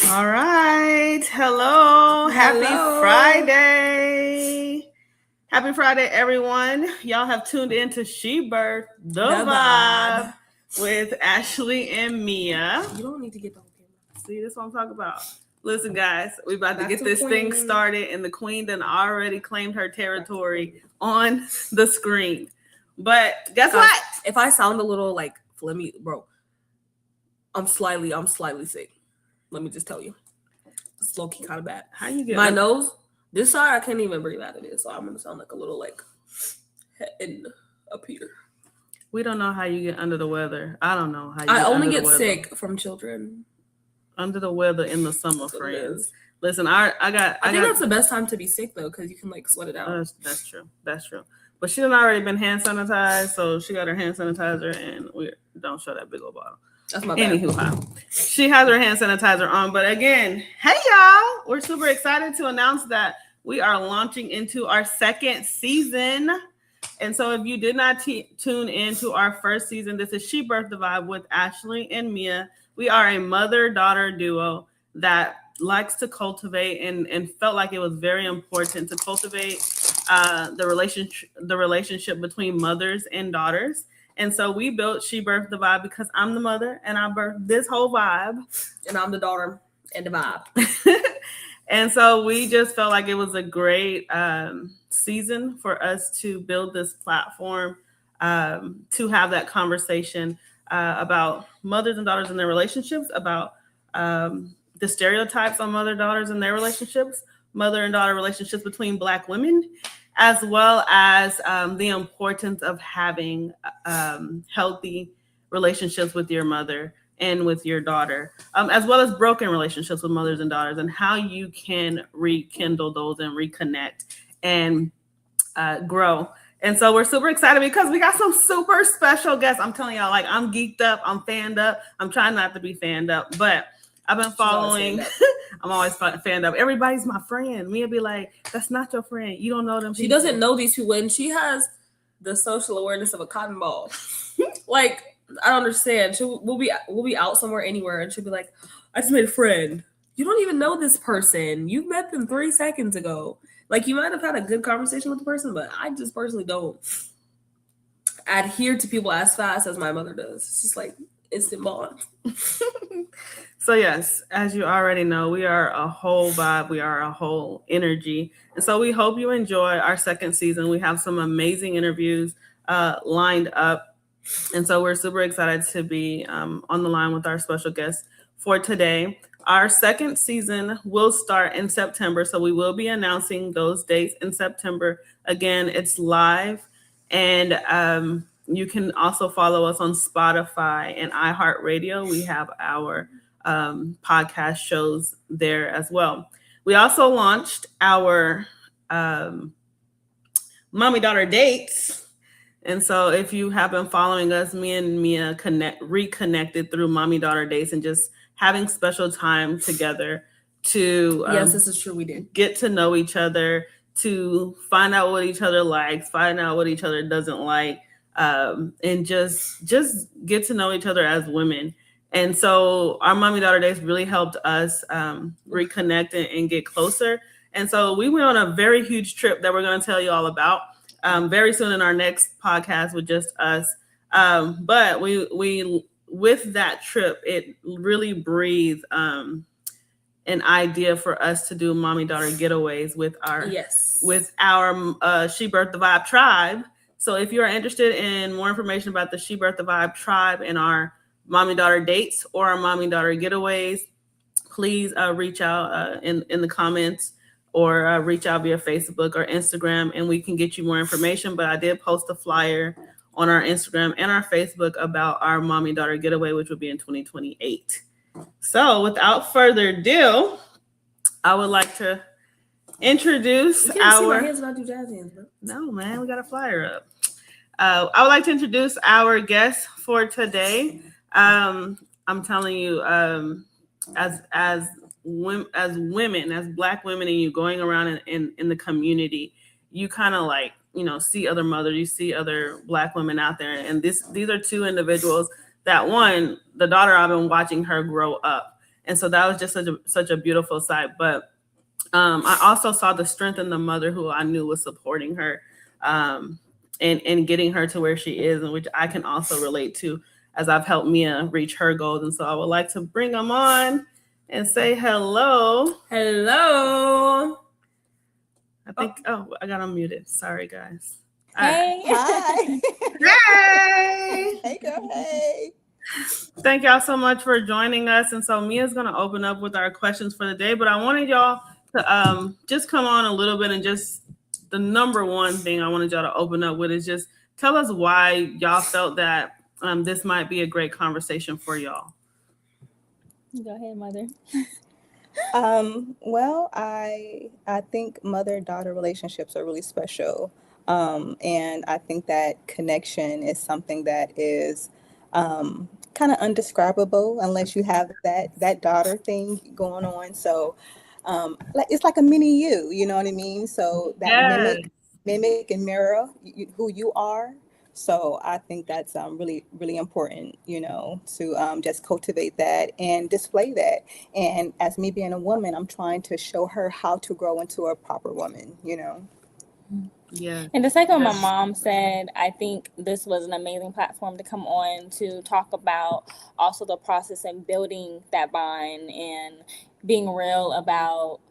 All right. Hello. Happy Friday. Happy Friday, everyone. Y'all have tuned in to She Birthed the Vibe with Ashley and Mia. You don't need to get the whole camera. See, that's what I'm talking about. Listen, guys, we about to get this thing started, and the queen done already claimed her territory on the screen. But guess what? If I sound a little like flimmy, bro, I'm slightly sick. Let me just tell you. It's low-key kind of bad. How you get my nose? This side, I can't even breathe out of it, so I'm going to sound like a little, like, head up here. We don't know how you get under the weather. I don't know how you I only get sick from children. Under the weather in the summer, friends. Listen, I think that's the best time to be sick, though, because you can, like, sweat it out. That's true. That's true. But she done already been hand sanitized, so she got her hand sanitizer, and we don't show that big old bottle. That's my bad. Anywho, she has her hand sanitizer on. But again, hey, y'all. We're super excited to announce that we are launching into our second season. And so if you did not tune into our first season, this is She Birthed the Vibe with Ashley and Mia. We are a mother-daughter duo that likes to cultivate and felt like it was very important to cultivate the relationship between mothers and daughters. And so we built She Birthed the Vibe because I'm the mother and I birthed this whole vibe. And I'm the daughter and the vibe. And so we just felt like it was a great season for us to build this platform, to have that conversation about mothers and daughters and their relationships, about the stereotypes on mother-daughters and their relationships, mother and daughter relationships between Black women, as well as the importance of having healthy relationships with your mother and with your daughter, as well as broken relationships with mothers and daughters, and how you can rekindle those and reconnect and grow. And so we're super excited because we got some super special guests. I'm telling y'all, like, I'm geeked up, I'm fanned up. I'm trying not to be fanned up, but I've been following. I'm always fanned up. Everybody's my friend. Mia be like, that's not your friend. You don't know them. She doesn't know these people, and she has the social awareness of a cotton ball. Like, I don't understand. We'll be out somewhere, anywhere, and she'll be like, I just made a friend. You don't even know this person. You met them 3 seconds ago. Like, you might have had a good conversation with the person, but I just personally don't adhere to people as fast as my mother does. It's just like instant bond. So yes, as you already know, we are a whole vibe. We are a whole energy. And so we hope you enjoy our second season. We have some amazing interviews lined up. And so we're super excited to be on the line with our special guest for today. Our second season will start in September. So we will be announcing those dates in September. Again, it's live. And you can also follow us on Spotify and iHeartRadio. We have our podcast shows there as well. We also launched our mommy daughter dates, and so if you have been following us, me and Mia reconnected through mommy daughter dates and just having special time together to yes, this is true, we did get to know each other, to find out what each other likes, find out what each other doesn't like, and just get to know each other as women. And so our mommy daughter days really helped us reconnect and get closer. And so we went on a very huge trip that we're going to tell you all about very soon in our next podcast with just us. But we with that trip, it really breathed an idea for us to do mommy daughter getaways with our She Birthed the Vibe tribe. So if you are interested in more information about the She Birthed the Vibe tribe and our mommy daughter dates or our mommy daughter getaways, please reach out in the comments or reach out via Facebook or Instagram, and we can get you more information. But I did post a flyer on our Instagram and our Facebook about our mommy daughter getaway, which will be in 2028. So without further ado, I would like to introduce you can't see my hands when I do jazz hands, bro. No, man, we got a flyer up. I would like to introduce our guest for today. I'm telling you, as women, as Black women, and you going around in the community, you kind of like, see other mothers, you see other Black women out there. And these are two individuals that, one, the daughter, I've been watching her grow up. And so that was just such a beautiful sight. But I also saw the strength in the mother who I knew was supporting her, and getting her to where she is, and which I can also relate to as I've helped Mia reach her goals. And so I would like to bring them on and say hello. Hello. I think, I got unmuted. Sorry, guys. Hey. Hi. Hey. Hey, girl. Hey. Thank y'all so much for joining us. And so Mia's going to open up with our questions for the day, but I wanted y'all to just come on a little bit, and just the number one thing I wanted y'all to open up with is just tell us why y'all felt that this might be a great conversation for y'all. Go ahead, Mother. Well, I think mother-daughter relationships are really special. And I think that connection is something that is kind of undescribable unless you have that daughter thing going on. So it's like a mini you know what I mean? So that Yes. mimic and mirror who you are. So I think that's really, really important, to just cultivate that and display that. And as me being a woman, I'm trying to show her how to grow into a proper woman, Yeah. And just like what my mom said, I think this was an amazing platform to come on to talk about also the process and building that bond and being real about,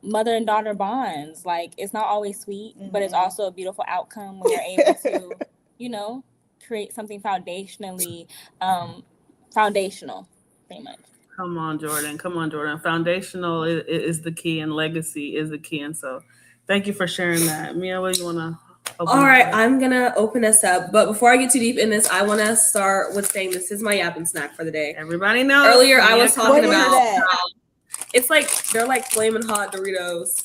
mother and daughter bonds. Like, it's not always sweet, but it's also a beautiful outcome when you're able to, create something foundational, pretty much. Come on, Jordan. Foundational is the key, and legacy is the key. And so thank you for sharing that. Mia, what do you want to open All right, with? I'm going to open us up. But before I get too deep in this, I want to start with saying this is my yapping snack for the day. Everybody knows. Earlier, I was talking What is about that? it's they're like flaming hot Doritos.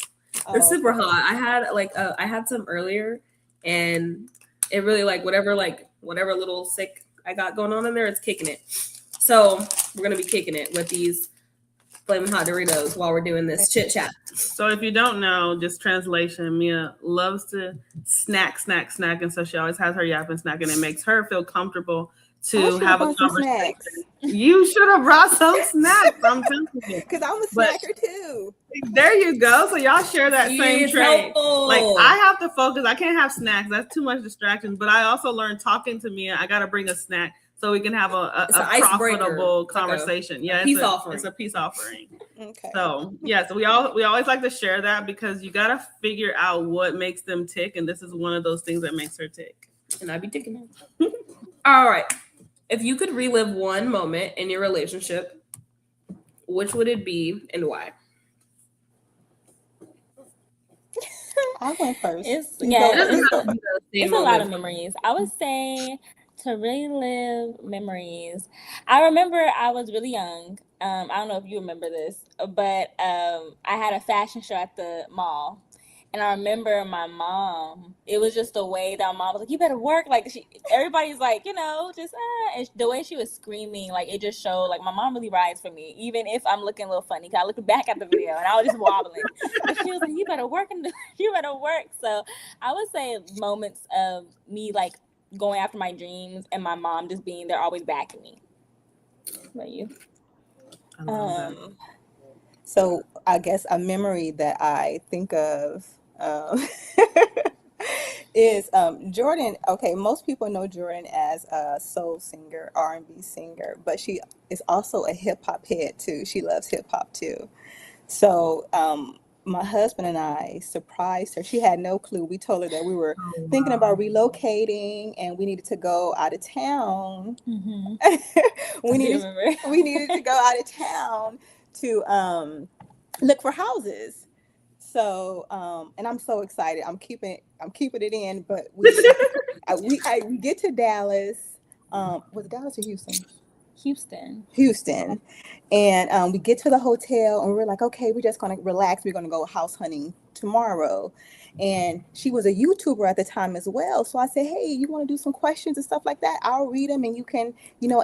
They're super hot. I had some earlier, and it really whatever little sick I got going on in there, it's kicking it. So we're gonna be kicking it with these flaming hot Doritos while we're doing this chit chat. So if you don't know, just translation, Mia loves to snack, and so she always has her yapping snack, and it makes her feel comfortable to have a conversation. You should have brought some snacks. I'm telling you, because I'm a snacker too. There you go. So y'all share that same trait. Helpful. Like, I have to focus. I can't have snacks. That's too much distraction. But I also learned talking to Mia, I got to bring a snack so we can have a profitable conversation. Yeah, it's a peace offering. Okay. So so we always like to share that, because you got to figure out what makes them tick, and this is one of those things that makes her tick. And I be ticking it. All right. If you could relive one moment in your relationship, which would it be and why? I went first. It's a lot of memories. I would say to relive memories. I remember I was really young. I don't know if you remember this, but I had a fashion show at the mall. And I remember my mom, it was just the way that my mom was like, you better work. Like, everybody's like, just, and the way she was screaming, like, it just showed, like, my mom really rides for me, even if I'm looking a little funny. Cause I looked back at the video and I was just wobbling. But she was like, you better work. So I would say moments of me, like, going after my dreams and my mom just being there, always backing me. What about you? So I guess a memory that I think of is Jordan. Okay, most people know Jordan as a soul singer, R&B singer, but she is also a hip hop head too. She loves hip hop too. So my husband and I surprised her. She had no clue. We told her that we were thinking about relocating and we needed to go out of town. We needed to go out of town to look for houses. So and I'm so excited. I'm keeping it in, but we get to Dallas. Was it Dallas or Houston? Houston. And we get to the hotel and we're like, okay, we're just going to relax. We're going to go house hunting tomorrow. And she was a YouTuber at the time as well. So I said, hey, you want to do some questions and stuff like that? I'll read them and you can,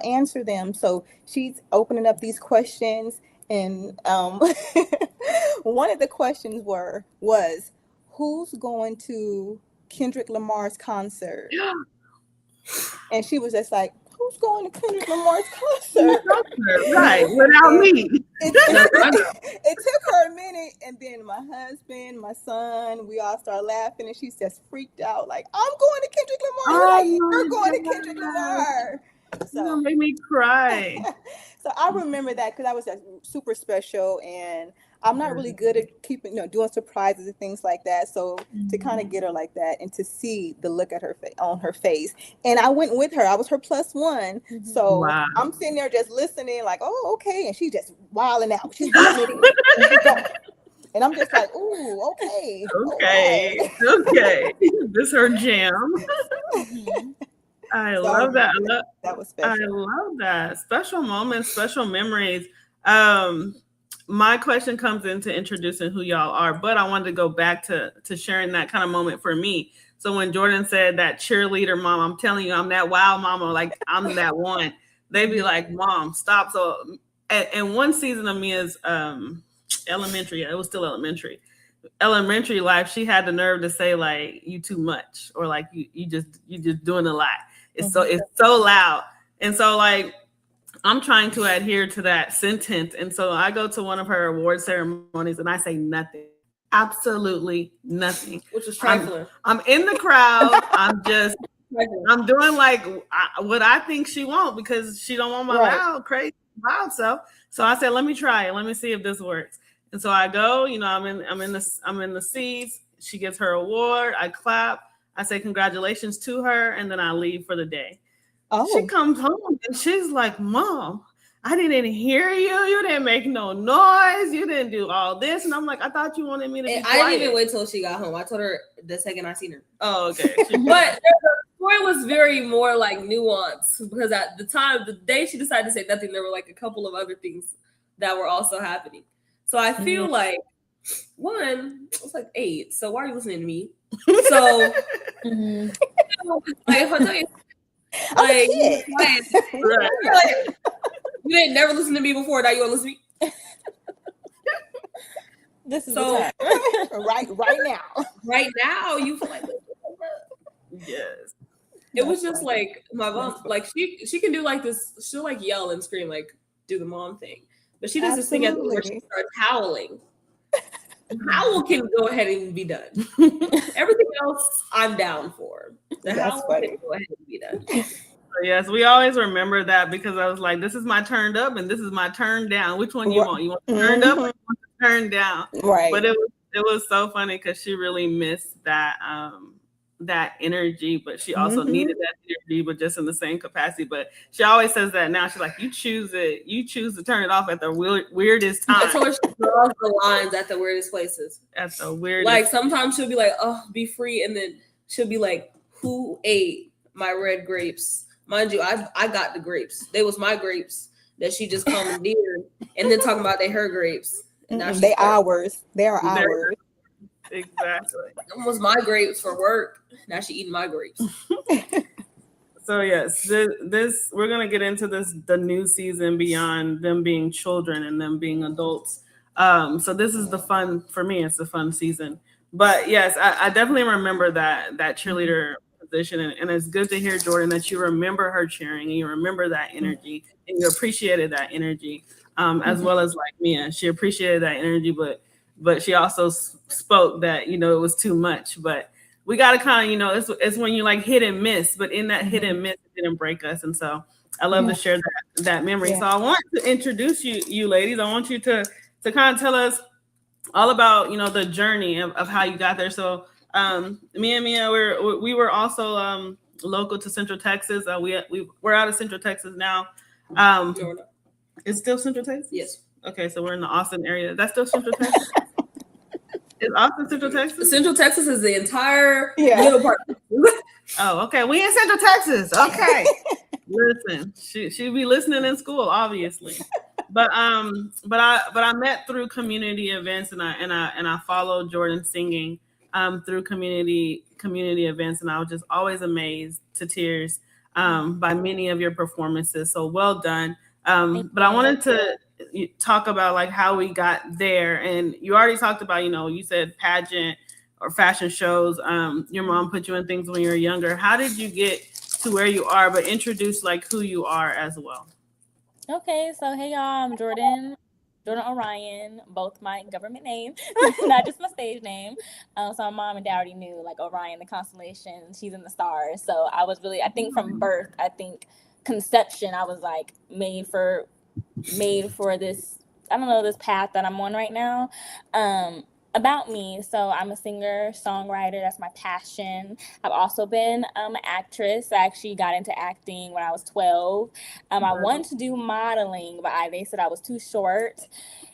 answer them. So she's opening up these questions. And one of the questions was, who's going to Kendrick Lamar's concert? And she was just like, who's going to Kendrick Lamar's concert? Right, without me. It took her a minute, and then my husband, my son, we all started laughing, and she's just freaked out, like, I'm going to Kendrick Lamar. Oh, You're going to Kendrick Lamar. So made me cry. So I remember that because that was super special, and I'm not really good at keeping, doing surprises and things like that. So to kind of get her like that and to see the look at her on her face, and I went with her. I was her plus one. So I'm sitting there just listening, like, oh, okay, and she's just wilding out. She's getting it. And I'm just like, ooh, okay. Okay. This is her jam. I love that. That was special. I love that. Special moments, special memories. My question comes into introducing who y'all are, but I wanted to go back to sharing that kind of moment for me. So when Jordan said that cheerleader mom, I'm telling you, I'm that wild mama, like I'm that one. They'd be like, Mom, stop. So and one season of Mia's elementary, it was still elementary life, she had the nerve to say, like, you too much, or like you just doing a lot. It's so loud. And so like I'm trying to adhere to that sentence. And so I go to one of her award ceremonies and I say nothing. Absolutely nothing. Which is trifling. I'm in the crowd. I'm doing like what I think she won't, because she don't want my loud, crazy, wild self. So I said, let me try it. Let me see if this works. And so I go, I'm in the seats. She gets her award. I clap. I say congratulations to her, and then I leave for the day. Oh. She comes home and she's like, Mom, I didn't hear you. You didn't make no noise. You didn't do all this. And I'm like, I thought you wanted me to be quiet. I didn't even wait till she got home. I told her the second I seen her. Oh, okay. But the story was very more like nuanced, because at the time, the day she decided to say nothing, there were like a couple of other things that were also happening. So I feel like, one, I was like 8. So why are you listening to me? So, like, if I tell you, like, you didn't never listen to me before. Now you want to listen to me? This is so right now. Right now, you feel like yes. It was just like my mom, like she can do like this. She'll like yell and scream, like do the mom thing, but she does this thing at the where she starts howling. Howl can go ahead and be done. Everything else, I'm down for. The howl can go ahead and be done. Yes, we always remember that, because I was like, this is my turned up and this is my turned down. Which one you want? You want turned up or you want turned down? Right. But it was so funny because she really missed that that energy, but she also needed that energy, but just in the same capacity. But she always says that now. She's like, you choose to turn it off at the weirdest time. That's where she draws the lines at the weirdest places. At the weirdest. Like sometimes she'll be like, oh, be free. And then she'll be like, who ate my red grapes? Mind you, I got the grapes. They was my grapes that she just commandeered, and then talking about they her grapes. And now they ours. They are ours. Exactly. It was my grapes for work. Now she eating my grapes. So yes, this we're gonna get into the new season beyond them being children and them being adults. So this is the fun for me. It's the fun season. But yes, I definitely remember that cheerleader position, and it's good to hear, Jordan, that you remember her cheering and you remember that energy and you appreciated that energy, as well as like Mia. She appreciated that energy, but she also spoke that, it was too much. But we got to kind of, it's when you like hit and miss, but in that hit and miss, it didn't break us. And so I love to share that memory. Yeah. So I want to introduce you ladies. I want you to kind of tell us all about, the journey of how you got there. So me and Mia, we were also local to Central Texas. We're out of Central Texas now. It's still Central Texas? Yes. Okay, so we're in the Austin area. That's still Central Texas? Is Austin Central Texas? Central Texas is the entire middle part. Oh, okay. We in Central Texas. Okay. Listen, she be listening in school, obviously. But I met through community events, and I followed Jordan singing through community events, and I was just always amazed to tears by many of your performances. So well done. But I wanted to talk about like how we got there, and you already talked about, you said pageant or fashion shows. Your mom put you in things when you were younger. How did you get to where you are, but introduce like who you are as well. Okay, so hey y'all, I'm Jordan Orionn, both my government name, not just my stage name. So my mom and dad already knew like Orion, the constellation, she's in the stars. So I was really, I think from birth, I think conception, I was like made for this, I don't know, this path that I'm on right now. About me, so I'm a singer, songwriter. That's my passion. I've also been an actress. I actually got into acting when I was 12. I wanted to do modeling, but they said I was too short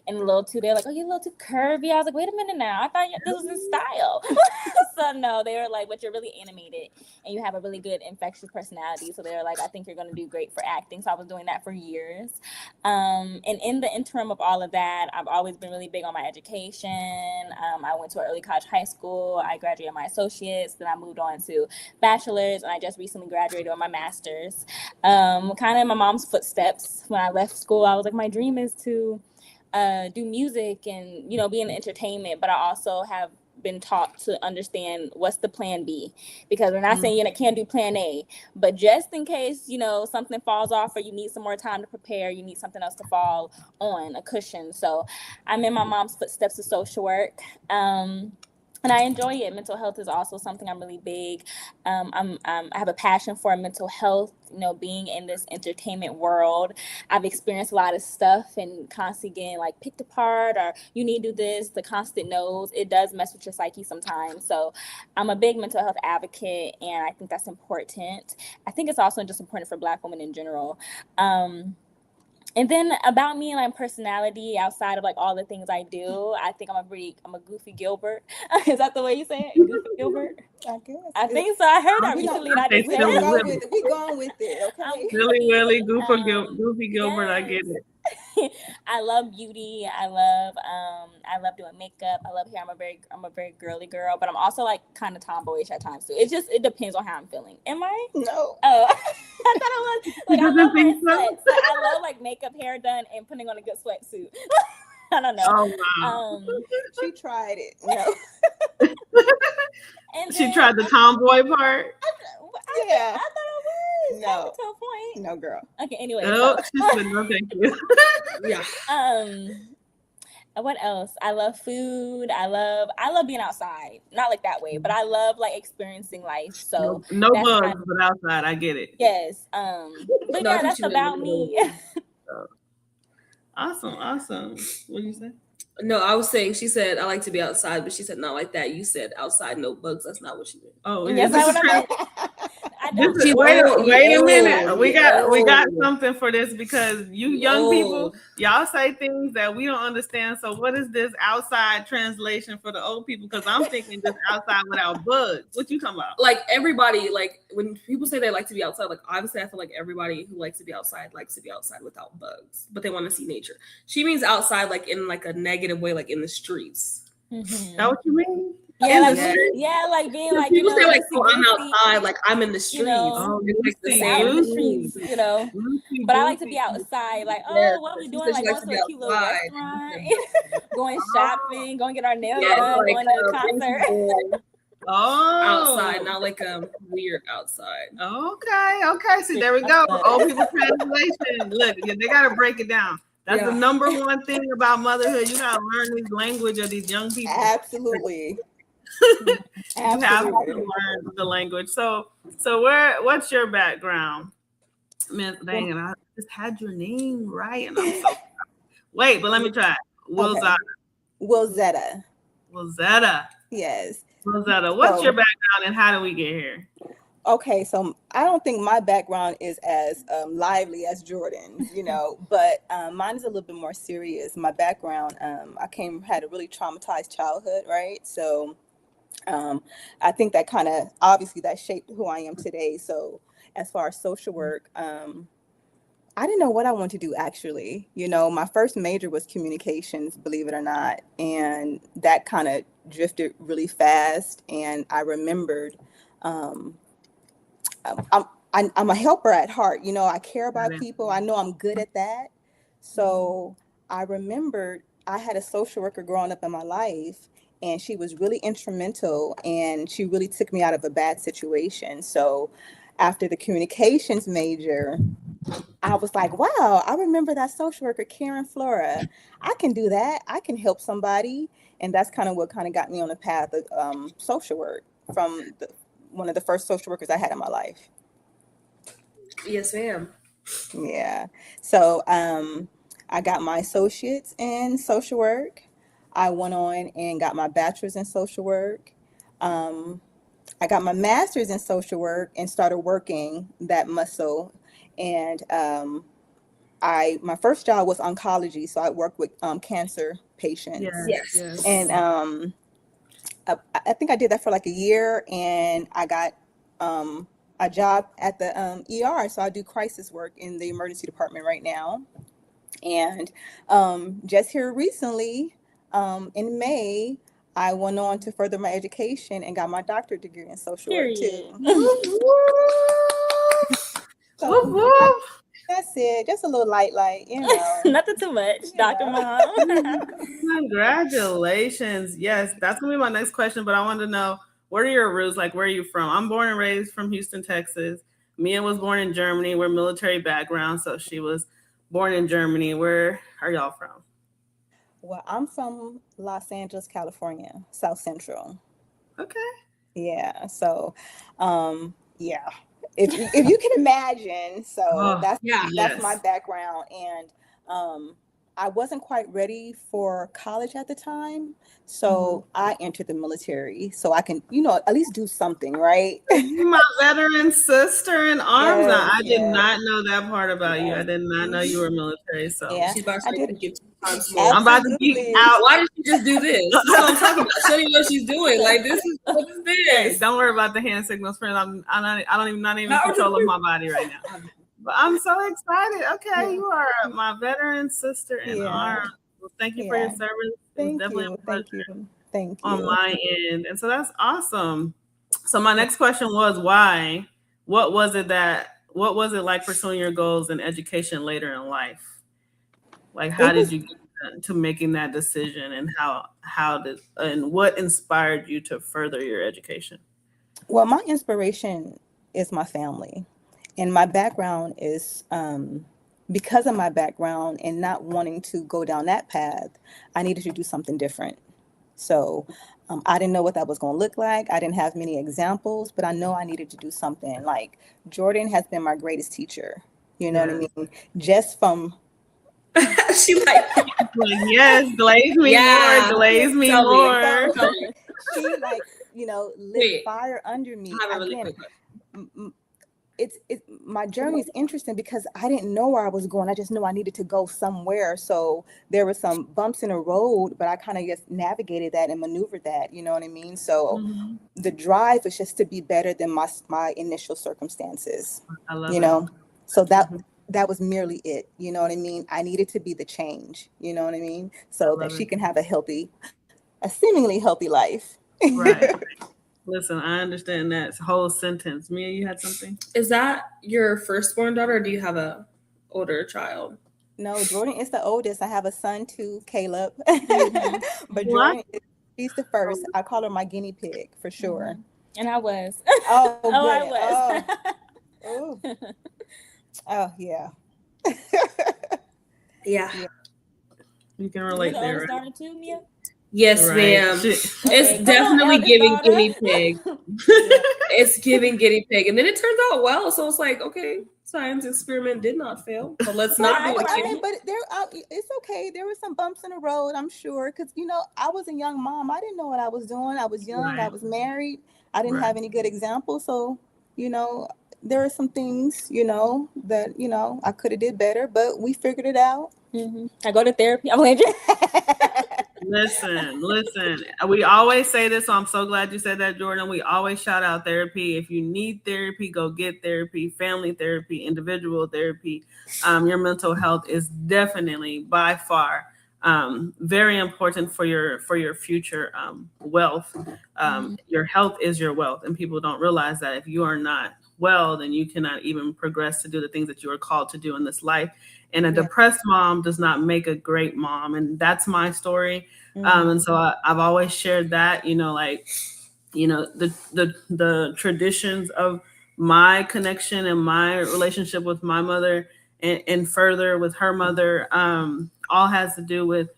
and a little too, they're like, oh, you're a little too curvy. I was like, wait a minute now. I thought this was in style. So no, they were like, but you're really animated and you have a really good infectious personality. So they were like, I think you're going to do great for acting. So I was doing that for years. And in the interim of all of that, I've always been really big on my education. I went to an early college high school. I graduated my associates. Then I moved on to bachelor's. And I just recently graduated on my master's. Kind of in my mom's footsteps. When I left school, I was like, my dream is to do music and, be in entertainment. But I also have been taught to understand what's the plan B, because we're not saying you can't do plan A, but just in case, something falls off or you need some more time to prepare, you need something else to fall on, a cushion. So I'm in my mom's footsteps of social work. And I enjoy it. Mental health is also something I'm really big. I have a passion for mental health, being in this entertainment world. I've experienced a lot of stuff and constantly getting like picked apart, or you need to do this, the constant no's. It does mess with your psyche sometimes. So I'm a big mental health advocate, and I think that's important. I think it's also just important for Black women in general. And then about me and my personality, outside of like all the things I do, I think I'm a goofy Gilbert. Is that the way you say it? Goofy Gilbert? I guess. I think so. I heard that recently, and I just said it. We going with it, okay? Really goofy Gilbert. Yes. I get it. I love beauty. I love doing makeup. I love hair. I'm a very girly girl, but I'm also like kind of tomboyish at times too. It depends on how I'm feeling. Am I? No. Oh, I thought I was. Like, I love my sweats. So I love like makeup, hair done, and putting on a good sweatsuit. I don't know. Oh, wow. She tried it. No. And she tried the tomboy part. I thought I was. No. To a point. No, girl. Okay. Anyway. No, she said no, thank you. Yeah. What else? I love food. I love being outside. Not like that way, but I love like experiencing life. So no bugs, but outside. I get it. Yes. But yeah, that's about me. Awesome. What did you say? No, I was saying, she said, I like to be outside, but she said not like that. You said outside, no bugs. That's not what she did. Oh, yes, wait a minute. We got something for this, because you young people, y'all say things that we don't understand. So what is this outside translation for the old people? Because I'm thinking just outside without bugs. What you talking about? Like everybody, like when people say they like to be outside, like obviously I feel like everybody who likes to be outside likes to be outside without bugs, but they want to see nature. She means outside like in like a negative way, like in the streets. Is that what you mean? Yeah, like being like, people say like, oh, I'm outside, like I'm in the streets. It's like the same streets, But I like to be outside, like, what are we doing? Like going to a cute little restaurant, going shopping, going get our nails done, going to a concert. Outside, not like weird outside. Okay. See, there we go. Old people translation. Look, they gotta break it down. That's the number one thing about motherhood. You gotta learn this language of these young people. Absolutely. You have to learn the language. So what's your background? Man, dang it, I just had your name right, and I'm so wait, but let me try. Wilzata. Wilzata. Yes. Wilzata. What's your background, and how do we get here? Okay, so I don't think my background is as lively as Jordan's, but mine is a little bit more serious. My background, I had a really traumatized childhood, right? So I think that kind of, obviously that shaped who I am today. So as far as social work, I didn't know what I wanted to do, actually. My first major was communications, believe it or not. And that kind of drifted really fast. And I remembered, I'm a helper at heart. I care about people. I know I'm good at that. So I remembered I had a social worker growing up in my life, and she was really instrumental, and she really took me out of a bad situation. So after the communications major, I was like, wow, I remember that social worker, Karen Flora. I can do that. I can help somebody. And that's kind of what kind of got me on the path of social work from one of the first social workers I had in my life. Yes, ma'am. Yeah. So I got my associates in social work. I went on and got my bachelor's in social work. I got my master's in social work and started working that muscle. And my first job was oncology, so I worked with cancer patients. Yes. And I think I did that for like a year, and I got a job at the ER. So I do crisis work in the emergency department right now. And just here recently, in May, I went on to further my education and got my doctorate degree in social work too. So Whoop, whoop. that's it. Just a little light, you know. Nothing too much, Dr. Mom. Congratulations. Yes, that's gonna be my next question, but I wanted to know, what are your roots? Like, where are you from? I'm born and raised from Houston, Texas. Mia was born in Germany. We're military background, so she was born in Germany. Where are y'all from? Well, I'm from Los Angeles, California, South Central. Okay. Yeah. So, yeah. If you can imagine, so that's my background, and I wasn't quite ready for college at the time, so I entered the military so I can, at least do something, right? My veteran sister in arms. Yes, Now, I did yes. not know that part about you. Yes. I did not know you were military. So Yeah, She's about I to did. think it's 2 times more. I'm about to geek out. Why did she just do this? That's what I'm talking about. She don't even know what she's doing. Like, what is this? Don't worry about the hand signals, friend. I don't even not even in control of my body right now. But I'm so excited. Okay, you are my veteran sister in arms. Well, thank you for your service. Thank you. Thank you. On my end. And so that's awesome. So my next question was, why? What was it like pursuing your goals in education later in life? Like, how did you get to making that decision, and and what inspired you to further your education? Well, my inspiration is my family, and my background is because of my background and not wanting to go down that path, I needed to do something different. So I didn't know what that was going to look like. I didn't have many examples, but I know I needed to do something. Like, Jordan has been my greatest teacher. You know what I mean? Just from she like yes, glaze me more, glaze me more. She lit fire under me. I have a really quick question. It's my journey is interesting because I didn't know where I was going. I just knew I needed to go somewhere. So there were some bumps in the road, but I kind of just navigated that and maneuvered that. You know what I mean? So the drive is just to be better than my initial circumstances. I love it. So that was merely it. You know what I mean? I needed to be the change. You know what I mean? So that she can have a seemingly healthy life. Right. Listen, I understand that whole sentence. Mia, you had something? Is that your firstborn daughter, or do you have a older child? No, Jordan is the oldest. I have a son too, Caleb. But Jordan, she's the first. I call her my guinea pig for sure. And I was. Oh, good. I was. Oh, yeah. Yeah. You can relate there. Right? Daughter too, Mia? Yes, ma'am. It's definitely giving guinea pig. It's giving guinea pig. And then it turns out well. So it's like, okay, science experiment did not fail. So let's not do it again. But it's okay. There were some bumps in the road, I'm sure. Because, I was a young mom. I didn't know what I was doing. I was young. Right. I was married. I didn't have any good examples. So, there are some things, that, I could have did better. But we figured it out. Mm-hmm. I go to therapy. I'm like, Listen. We always say this, so I'm so glad you said that, Jordan. We always shout out therapy. If you need therapy, go get therapy, family therapy, individual therapy. Your mental health is definitely by far very important for your future wealth. Your health is your wealth, and people don't realize that if you are not well, then you cannot even progress to do the things that you are called to do in this life. And a depressed mom does not make a great mom. And that's my story. And so I've always shared that, the traditions of my connection and my relationship with my mother and further with her mother, all has to do with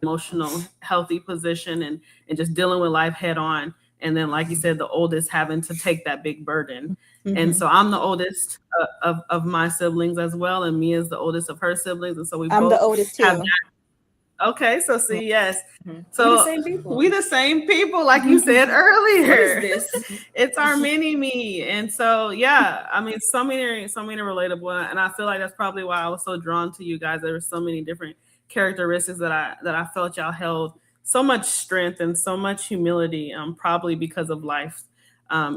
emotional healthy position and just dealing with life head on. And then, like you said, the oldest having to take that big burden. And so I'm the oldest of my siblings as well, and me is the oldest of her siblings, and so we I'm both the oldest have too. Okay, so see, yes. So So we the same people, like you said earlier. What is this? It's our mini me. And so yeah, I mean, so many relatable. And I feel like that's probably why I was so drawn to you guys. There were so many different characteristics that I felt y'all held so much strength and so much humility, probably because of life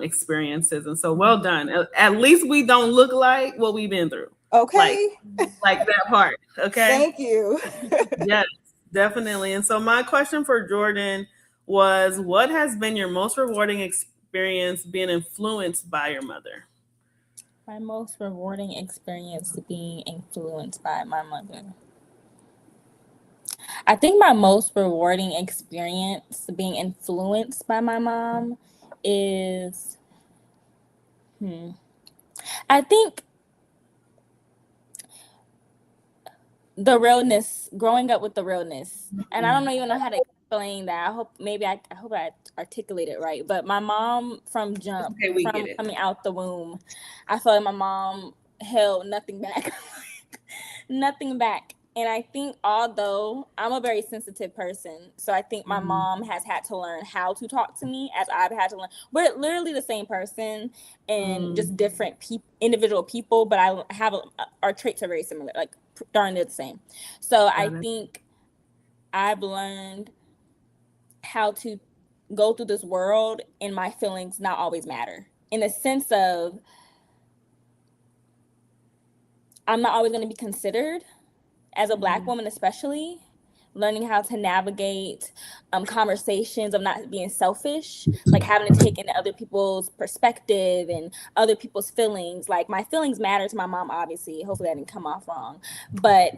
experiences. And so well done. At least we don't look like what we've been through. Okay. Like that part. Okay. Thank you. Yes, definitely. And so my question for Jordan was, what has been your most rewarding experience being influenced by your mother? My most rewarding experience being influenced by my mother. I think my most rewarding experience being influenced by my mom is, I think the realness, growing up with the realness. And I don't even know how to explain that. I hope I articulate it right. But my mom from jump, from coming out the womb, I feel like my mom held nothing back. Nothing back. And I think, although I'm a very sensitive person, so I think my mom has had to learn how to talk to me as I've had to learn. We're literally the same person and just different individual people, but I have our traits are very similar, like darn near the same. So I think I've learned how to go through this world and my feelings not always matter, in the sense of I'm not always going to be considered as a Black woman, especially learning how to navigate conversations of not being selfish, like having to take into other people's perspective and other people's feelings. Like, my feelings matter to my mom, obviously. Hopefully that didn't come off wrong. But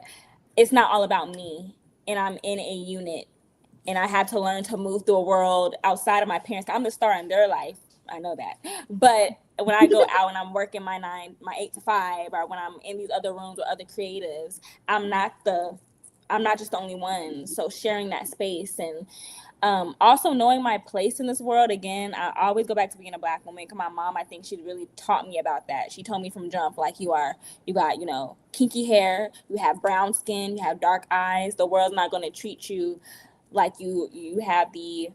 it's not all about me, and I'm in a unit. And I had to learn to move through a world outside of my parents. I'm the star in their life. I know that. But when I go out and I'm working my 8 to 5, or when I'm in these other rooms with other creatives, I'm not just the only one. So sharing that space and also knowing my place in this world. Again, I always go back to being a Black woman, because my mom, I think she really taught me about that. She told me from jump, like, you got, kinky hair, you have brown skin, you have dark eyes. The world's not going to treat you like you have the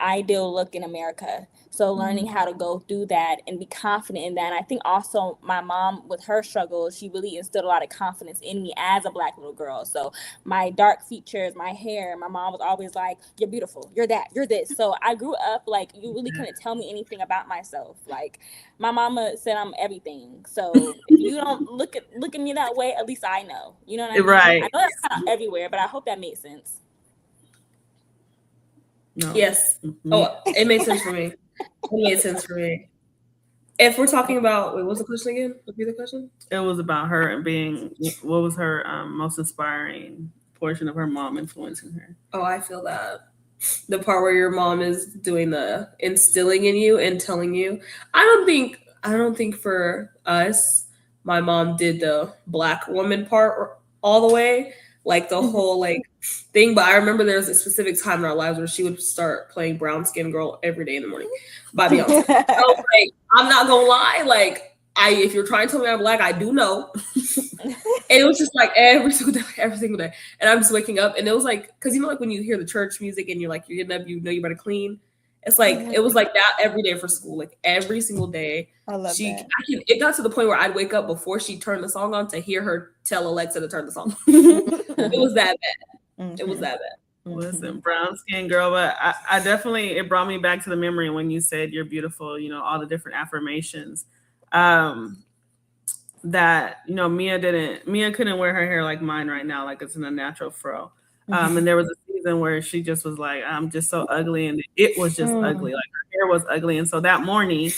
ideal look in America. So learning how to go through that and be confident in that. And I think also my mom, with her struggles, she really instilled a lot of confidence in me as a Black little girl. So my dark features, my hair, my mom was always like, you're beautiful, you're that, you're this. So I grew up like, you really couldn't tell me anything about myself. Like, my mama said I'm everything. So if you don't look at me that way, at least I know. You know what I mean? Right. I know that's kind of everywhere, but I hope that made sense. No. Yes. Oh, it made sense for me. It made sense for me. If we're talking about, what's the question again? Repeat the question. It was about her and being, what was her most inspiring portion of her mom influencing her? Oh, I feel that. The part where your mom is doing the instilling in you and telling you. I don't think for us, my mom did the Black woman part all the way, like the whole like thing. But I remember there was a specific time in our lives where she would start playing Brown Skin Girl every day in the morning by Beyonce. I was like, I'm not gonna lie, like, if you're trying to tell me I'm Black, I do know. And it was just like every single day. And I'm just waking up, and it was like, because like when you hear the church music and you're getting up, you better clean. It's like, it was like that every day for school, like every single day. I love that. It got to the point where I'd wake up before she turned the song on to hear her tell Alexa to turn the song on. It was that bad. It was that bad. Listen, Brown Skin Girl, but I definitely, it brought me back to the memory when you said you're beautiful, all the different affirmations. That Mia couldn't wear her hair like mine right now, like it's in a natural fro. And there was a season where she just was like, I'm just so ugly, and it was just ugly, like her hair was ugly. And so that morning,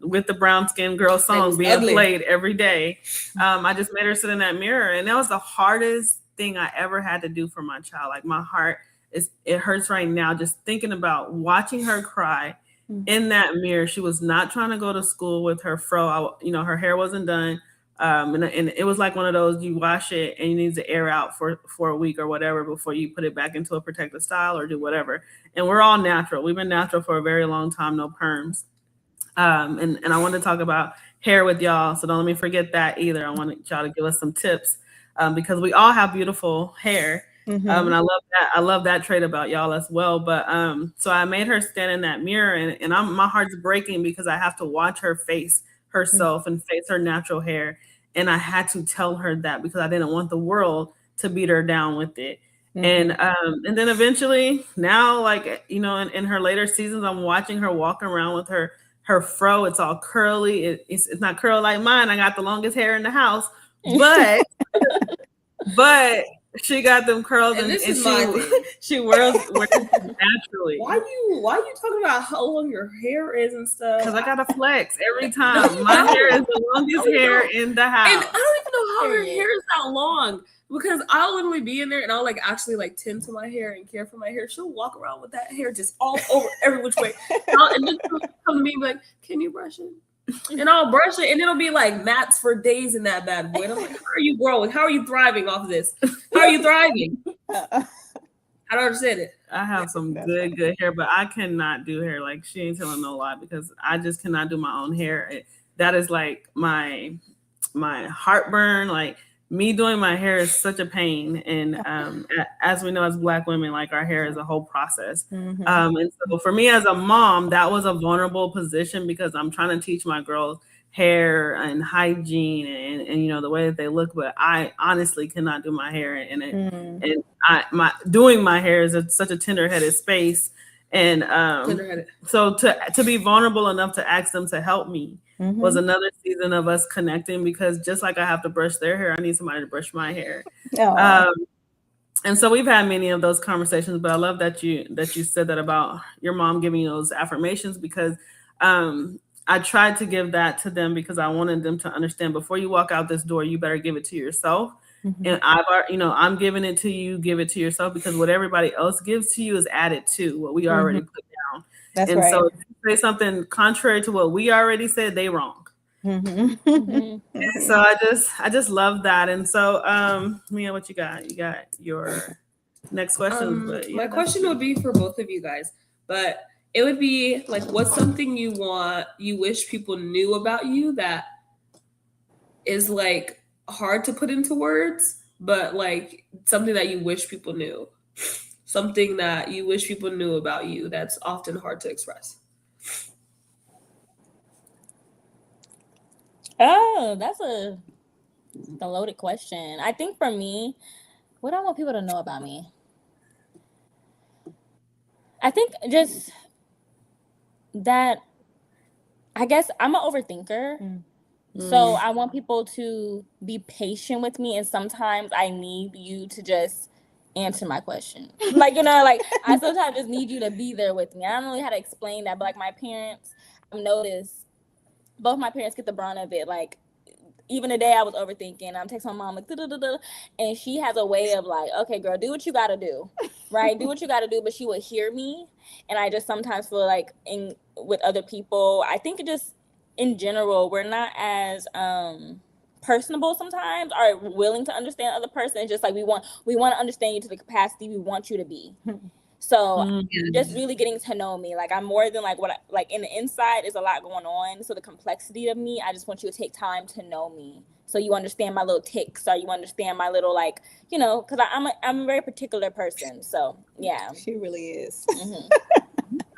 with the Brown Skin Girl song being played every day, I just made her sit in that mirror, and that was the hardest thing I ever had to do for my child. Like, my heart it hurts right now just thinking about watching her cry in that mirror. She was not trying to go to school with her fro. Her hair wasn't done. And it was like one of those, you wash it and you need to air out for a week or whatever before you put it back into a protective style or do whatever. And we're all natural. We've been natural for a very long time, no perms. And I want to talk about hair with y'all. So don't let me forget that either. I want y'all to give us some tips because we all have beautiful hair. And I love that. I love that trait about y'all as well. But so I made her stand in that mirror and my heart's breaking because I have to watch her face herself and face her natural hair. And I had to tell her that because I didn't want the world to beat her down with it. And then eventually now, like, in her later seasons, I'm watching her walk around with her fro. It's all curly. It's not curly like mine. I got the longest hair in the house, but she got them curls and she wears naturally. Why you talking about how long your hair is and stuff? Because I gotta flex every time. My hair is the longest hair in the house. And I don't even know how her hair is that long. Because I'll literally be in there and I'll actually tend to my hair and care for my hair. She'll walk around with that hair just all over every which way. And then she'll come to me and be like, "Can you brush it?" And I'll brush it and it'll be like mats for days in that bad boy. And I'm like, "How are you growing? How are you thriving off of this? How are you thriving?" I don't understand it. I have some good hair, but I cannot do hair. Like, she ain't telling no lie because I just cannot do my own hair. That is like my heartburn. Like, me doing my hair is such a pain. And as we know, as Black women, like, our hair is a whole process. And so for me as a mom, that was a vulnerable position because I'm trying to teach my girls hair and hygiene and the way that they look. But I honestly cannot do my hair. And doing my hair is such a tender-headed space. And so to be vulnerable enough to ask them to help me was another season of us connecting because just like I have to brush their hair, I need somebody to brush my hair. And so we've had many of those conversations, but I love that you said that about your mom giving you those affirmations because I tried to give that to them because I wanted them to understand before you walk out this door, you better give it to yourself. And I'm giving it to you, give it to yourself because what everybody else gives to you is added to what we already put down. That's and right. So if you say something contrary to what we already said, they wrong. So I just love that. And so Mia, what you got? You got your next question. My question would be for both of you guys, but it would be like, what's something you wish people knew about you that is like hard to put into words, but like something that you wish people knew, something that you wish people knew about you that's often hard to express. Oh, that's a loaded question. I think for me, what I want people to know about me, I think just that, I guess I'm an overthinker. So I want people to be patient with me. And sometimes I need you to just answer my question. Like, like I sometimes just need you to be there with me. I don't know how to explain that, but like my parents, I've noticed both my parents get the brunt of it. Like, even today I was overthinking. I'm texting my mom like, and she has a way of like, okay, girl, do what you got to do, right? Do what you got to do. But she would hear me. And I just sometimes feel like with other people, I think it just in general, we're not as personable sometimes or willing to understand other person. It's just like we want to understand you to the capacity we want you to be. So just really getting to know me, like I'm more than like like in the inside is a lot going on. So the complexity of me, I just want you to take time to know me. So you understand my little tics or you understand my little like, because I'm a very particular person. So yeah. She really is.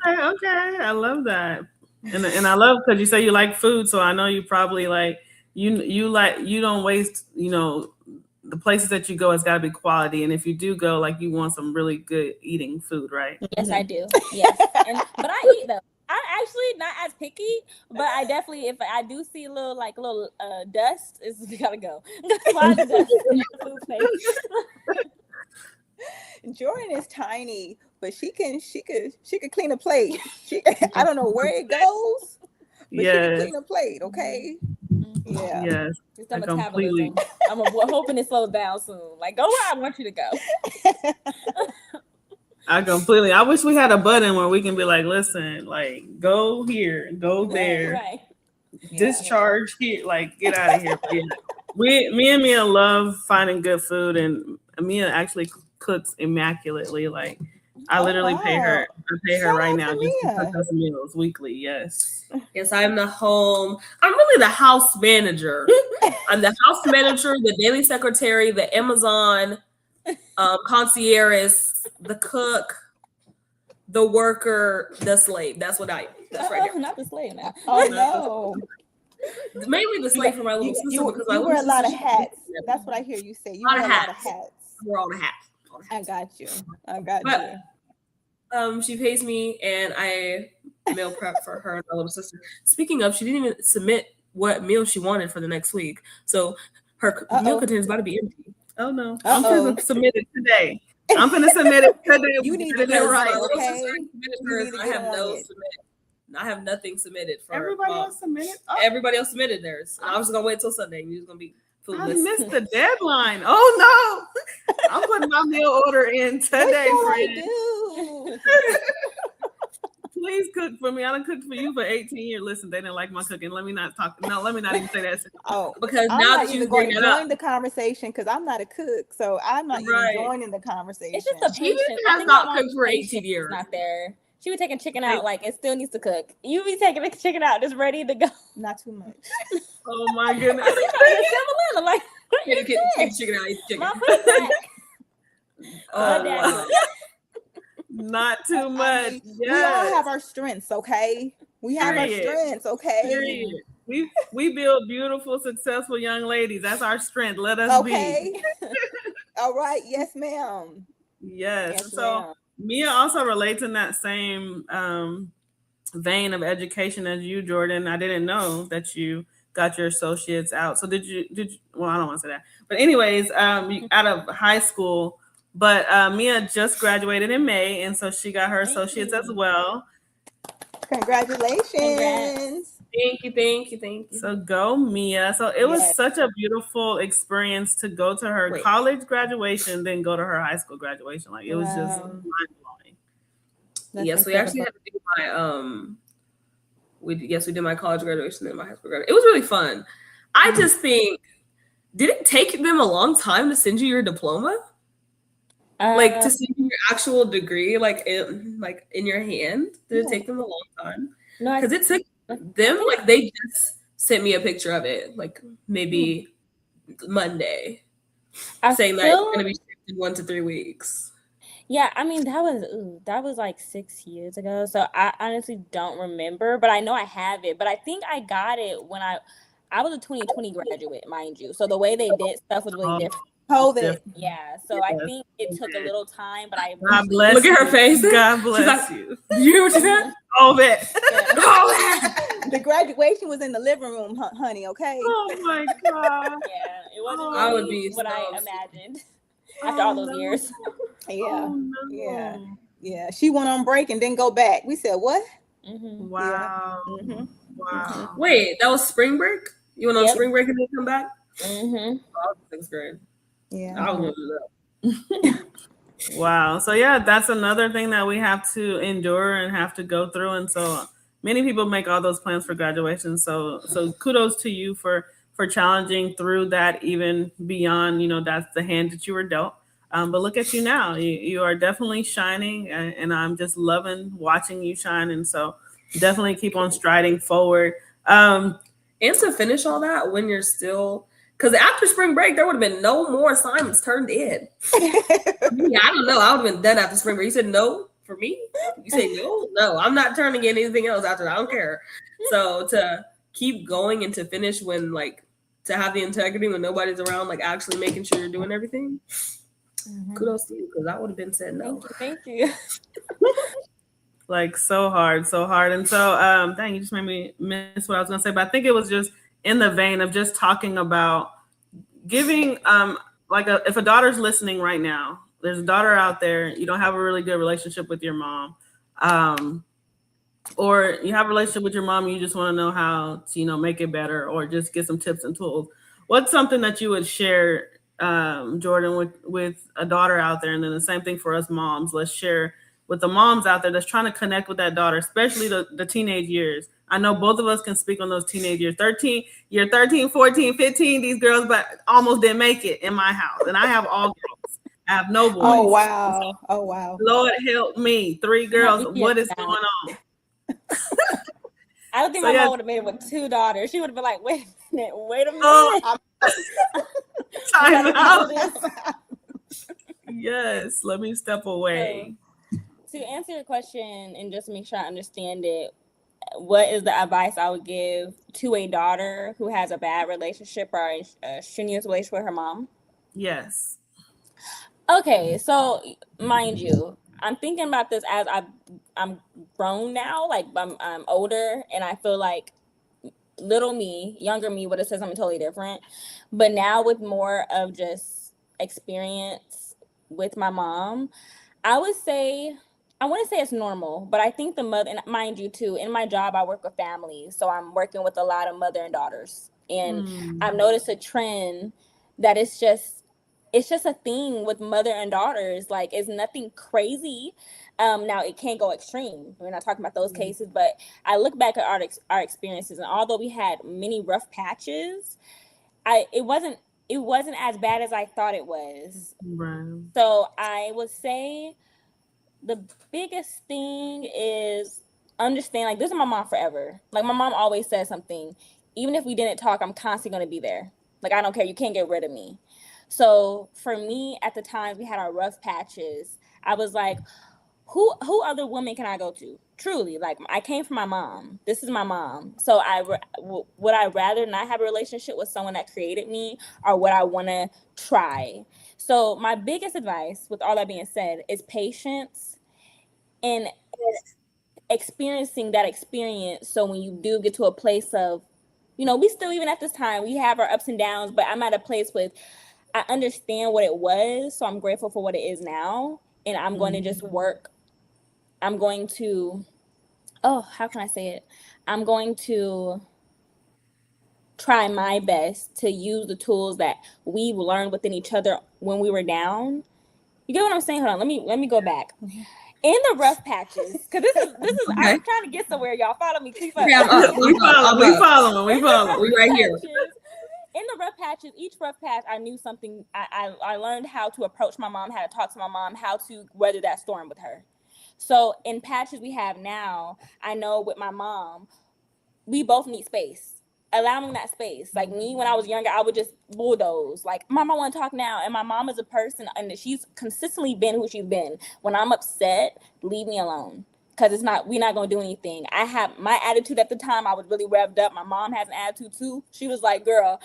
Okay. I love that. And I love because you say you like food. So I know you probably like, you don't waste, the places that you go has got to be quality. And if you do go, like you want some really good eating food, right? Yes, I do. Yes. But I eat though. I'm actually not as picky, but I definitely, if I do see a little dust, we gotta go. Jordan is tiny, but she could clean a plate. I don't know where it goes, but she can clean a plate. Okay. Yeah. Yes. It's the metabolism. I'm hoping it slows down soon. Like, go where I want you to go. I wish we had a button where we can be like, listen, like go here, go there, Right. discharge here, like get out of here. But yeah, me and Mia love finding good food, and Mia actually cooks immaculately. Like I literally pay her. I pay her Shout right out now to just to Mia. cook us meals weekly. Yes. Yes, I'm really the house manager. I'm the house manager, the daily secretary, the Amazon concierge, the cook, the worker, the slave. That's what I am. That's right there. Not the slave now. Oh no. Mainly the slave for my little sister because my you wear a little lot of sister- hats. That's what I hear you say. You wear a lot of hats. We're all the hats. I got you. But, you. She pays me and I meal prep for her and my little sister. Speaking of, she didn't even submit what meal she wanted for the next week. So her meal container is about to be empty. Oh no. I'm gonna submit it today. I'm gonna submit it today. You need to get right, okay? I have nothing submitted for everybody else submitted. Oh. Everybody else submitted theirs. I was just gonna wait till Sunday. You're just gonna be foodless. I missed the deadline. Oh no! I'm putting my meal order in today, friend. Please cook for me. I done cooked for you for 18 years. Listen, they didn't like my cooking. Let me not talk. No, let me not even say that. Oh, because I'm now not that even going to join the conversation because I'm not a cook, so I'm not even joining the conversation. It's just a patience. She has not cooked for 18 years. Not there. She was taking chicken out like it still needs to cook. You be taking the chicken out just ready to go. Not too much. Oh my goodness. I'm like, take the chicken out. Eat chicken. My foot's back. Wow. Not too much. We all have our strengths, okay? We have our strengths, okay? We build beautiful, successful young ladies. That's our strength. Let us be. All right. Yes, ma'am. Yes. So Mia also relates in that same vein of education as you, Jordan. I didn't know that you got your associates out. So did you well, I don't want to say that. But anyways, out of high school, but Mia just graduated in May, and so she got her associates as well. Congratulations. Congrats. Thank you. So go, Mia. So it was such a beautiful experience to go to her college graduation, then go to her high school graduation. Like it was just mind-blowing. Yes, we actually had to do my we did my college graduation and my high school graduation. It was really fun. I just think, did it take them a long time to send you your diploma? Like to send you your actual degree, like in your hand? Did it take them a long time? No, because it took them like they just sent me a picture of it, like maybe Monday, saying that it's gonna be shipped in 1 to 3 weeks. Yeah, I mean that was like 6 years ago, so I honestly don't remember, but I know I have it. But I think I got it when I was a 2020 graduate, mind you. So the way they did stuff was really different. COVID. Yeah, so I think it took a little time, but I God bless look you. at her face. God bless you. You hear what she said? COVID. The graduation was in the living room, honey. Okay. Oh my God. Yeah, it wasn't I would really be what I imagined after all those years. Yeah. She went on break and didn't go back. We said what? Mm-hmm. Wow. Yeah. Mm-hmm. Wow. Wait, that was spring break? You went on spring break and then come back? Mm-hmm. Oh, 6th grade. Yeah. I was gonna do that. Wow. So yeah, that's another thing that we have to endure and have to go through. And so many people make all those plans for graduation. So kudos to you for challenging through that, even beyond, that's the hand that you were dealt. But look at you now. You are definitely shining, and I'm just loving watching you shine. And so definitely keep on striding forward. And to finish all that when you're still, because after spring break, there would have been no more assignments turned in. Yeah, I don't know. I would have been done after spring break. You said no for me? You say no? No, I'm not turning in anything else after that. I don't care. So to keep going and to finish when, to have the integrity when nobody's around, actually making sure you're doing everything. Mm-hmm. Kudos to you, because I would have been said no. Thank you. So hard. And so, dang, you just made me miss what I was going to say. But I think it was just in the vein of just talking about giving, if a daughter's listening right now, there's a daughter out there, you don't have a really good relationship with your mom, or you have a relationship with your mom, and you just want to know how to, make it better, or just get some tips and tools. What's something that you would share Jordan, with a daughter out there, and then the same thing for us moms. Let's share with the moms out there that's trying to connect with that daughter, especially the teenage years. I know both of us can speak on those teenage years. 13, 14, 15, these girls but almost didn't make it in my house. And I have all girls. I have no boys. Oh, wow. Oh, wow. Lord help me. 3 girls. What is going on? I don't think my mom would have made it with 2 daughters. She would have been like, wait a minute. Time out. Yes, let me step away. So, to answer your question and just make sure I understand it, what is the advice I would give to a daughter who has a bad relationship or a strenuous relationship with her mom? Yes. Okay, so mind you, I'm thinking about this as I'm grown now, like I'm older, and I feel like little me, younger me would have said something totally different. But now with more of just experience with my mom, I wouldn't say it's normal, but I think the mother, and mind you too, in my job, I work with families. So I'm working with a lot of mother and daughters. And I've noticed a trend that it's just a thing with mother and daughters. Like, it's nothing crazy. Now it can't go extreme. We're not talking about those cases, but I look back at our experiences, and although we had many rough patches, it wasn't as bad as I thought it was. Right. So I would say the biggest thing is understand, like, this is my mom forever. Like, my mom always says something. Even if we didn't talk, I'm constantly going to be there. Like, I don't care. You can't get rid of me. So for me, at the times we had our rough patches, I was like, who other woman can I go to? Truly, like, I came from my mom. This is my mom. So would I rather not have a relationship with someone that created me, or would I want to try? So my biggest advice, with all that being said, is patience and experiencing that experience. So when you do get to a place of, we still, even at this time, we have our ups and downs, but I'm at a place with, I understand what it was, so I'm grateful for what it is now, and I'm going to just work. I'm going to, how can I say it? I'm going to try my best to use the tools that we've learned within each other when we were down. You get what I'm saying? Hold on, let me go back. In the rough patches, because this is okay. I'm trying to get somewhere, y'all. Follow me, keep up. We follow. We right here. In the rough patches, each rough patch, I knew something. I learned how to approach my mom, how to talk to my mom, how to weather that storm with her. So in patches we have now, I know with my mom, we both need space. Allowing that space. Like me, when I was younger, I would just bulldoze. Like, Mom, I want to talk now. And my mom is a person, and she's consistently been who she's been. When I'm upset, leave me alone. Because we're not going to do anything. I have my attitude at the time. I was really revved up. My mom has an attitude too. She was like, girl.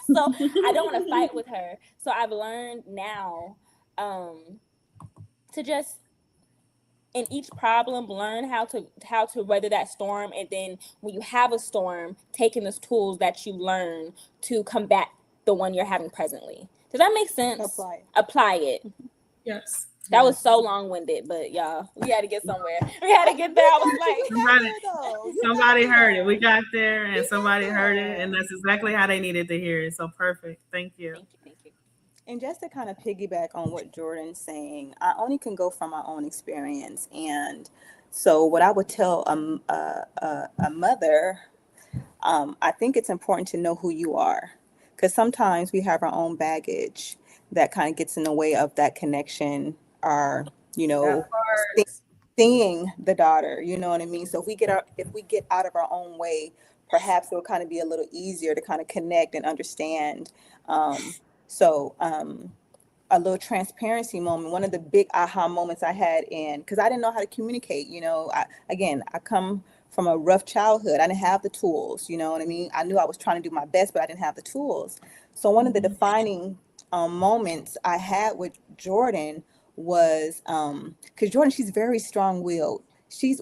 So I don't want to fight with her. So I've learned now to just, in each problem, learn how to weather that storm. And then when you have a storm, taking those tools that you learn to combat the one you're having presently. Does that make sense? Apply it. Yes. That was so long-winded, but y'all, we had to get somewhere. We had to get there. I was like, somebody heard it. We got there, and somebody heard it, and that's exactly how they needed to hear it. So perfect. Thank you. Thank you. And just to kind of piggyback on what Jordan's saying, I only can go from my own experience. And so what I would tell a mother, I think it's important to know who you are, because sometimes we have our own baggage that kind of gets in the way of that connection, or, seeing the daughter, you know what I mean? So if we get out of our own way, perhaps it'll kind of be a little easier to kind of connect and understand. So a little transparency moment, one of the big aha moments I had because I didn't know how to communicate, I come from a rough childhood. I didn't have the tools, you know what I mean? I knew I was trying to do my best, but I didn't have the tools. So one of the defining moments I had with Jordan was, because Jordan, she's very strong-willed. She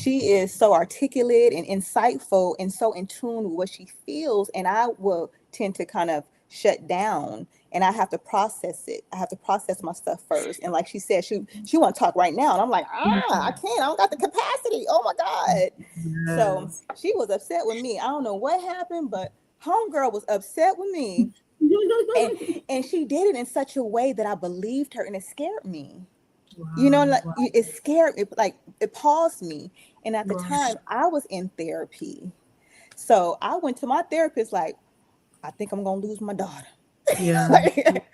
is so articulate and insightful and so in tune with what she feels. And I will tend to kind of shut down, and I have to process it. I have to process my stuff first. And like she said, she want to talk right now. And I'm like, I can't. I don't got the capacity. Oh my God. Yes. So she was upset with me. I don't know what happened, but Homegirl was upset with me, and she did it in such a way that I believed her, and it scared me. You know, like it scared it, like it paused me. And at the time, I was in therapy, so I went to my therapist like, I think I'm gonna lose my daughter. Yeah. Like,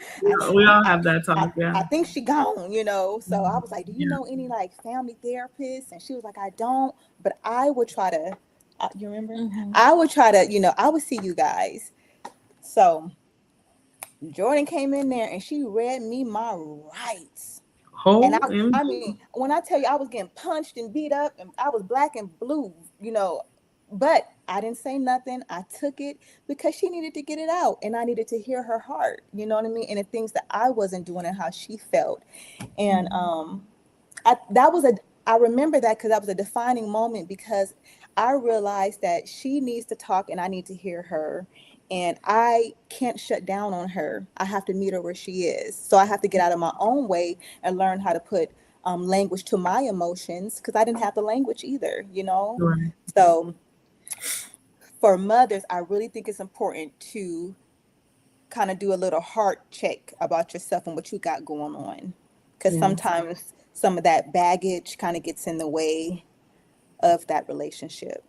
We all have that talk. Yeah. I think she gone, you know. So I was like, do you know any like family therapists? And she was like, I don't, but I would try to, you remember? I would try to, you know, I would see you guys. So Jordan came in there and she read me my rights. And I mean, when I tell you I was getting punched and beat up and I was black and blue, you know, but I didn't say nothing. I took it because she needed to get it out and I needed to hear her heart, you know what I mean? And the things that I wasn't doing and how she felt. And I remember that because that was a defining moment, because I realized that she needs to talk and I need to hear her. And I can't shut down on her. I have to meet her where she is. So I have to get out of my own way and learn how to put language to my emotions, because I didn't have the language either, you know? Right. So for mothers, I really think it's important to kind of do a little heart check about yourself and what you got going on. Because sometimes some of that baggage kind of gets in the way of that relationship.